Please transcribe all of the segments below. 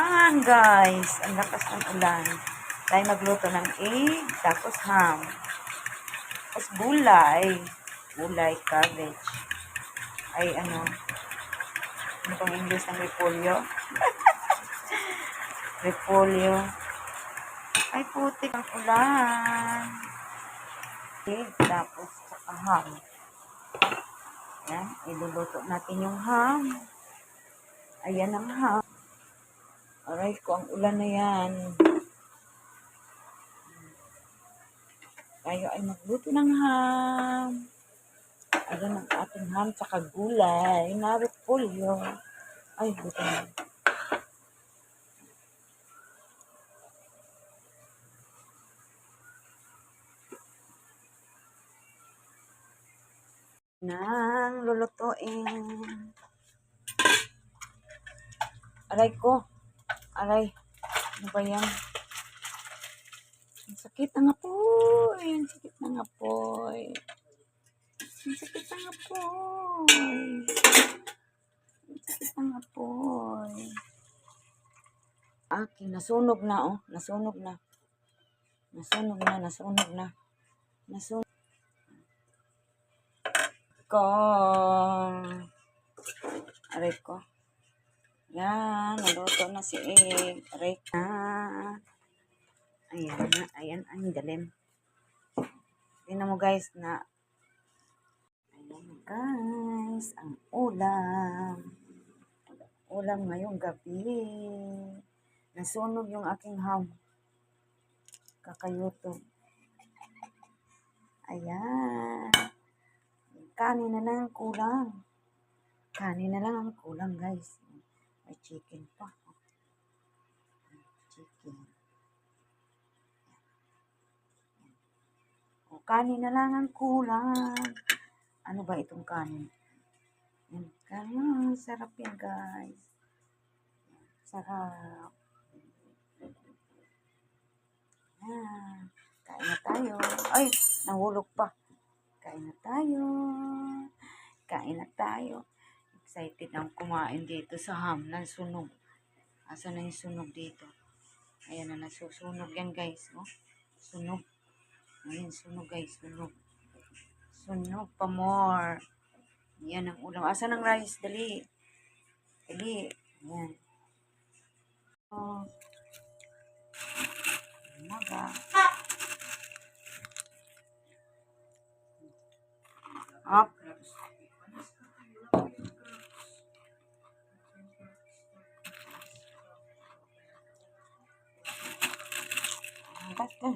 ulan, guys. Ang lakas ng ulan. Tayo magluto ng egg, tapos ham. Tapos gulay. Gulay, cabbage. Ay, ano pang English ng repolyo? Repolyo. Ay, putik ang ulan. Egg, tapos saka ham. Yan, iluluto natin yung ham. Ayan ang ham. Aray ko, ang ulan na yan. Tayo ay magluto ng ham. Ayan ang ating ham, tsaka gulay na repolyo. Ay, buto na. Nang lulutuin. Aray ko. Aray. Ano ba yan? Ang sakit ng apoy. Ang sakit ng apoy. Ang sakit ng apoy. Ang sakit ng apoy. Aking nasunog na, oh. Nasunog na. Nasunog na, nasunog na. Nasunog ko. Aray ko. Yan, naluto na si egg. Aray na. Ayan na, ayan ang galim. Tingnan mo guys na. Ayan guys, ang ulam. Ulam ngayong gabi. Nasunog yung aking ham. Kakayuto. Ayan. Kanin na lang ang kulang. Kanin na lang ang kulang guys. May chicken pa. Chicken. O, kanin na lang ang kulang. Ano ba itong kanin? Yan. Kanin. Sarap yan guys. Sarap. Yan. Kain na tayo. Ay, nahulog pa. Kain na tayo. Kain na tayo. Excited akong kumain dito sa ham. Nasunog. Asa na yung sunog dito? Ayan na, nasusunog yan guys. Oh. Sunog. Ayan, sunog guys. Sunog. Sunog pa more. Yan ang ulam. Asa ng rice? Dali. Dali. Ayan. Oh. Maga. Up. Basta.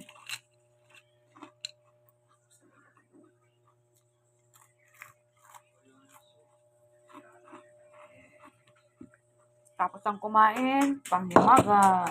Tapos ang kumain, panghimaga.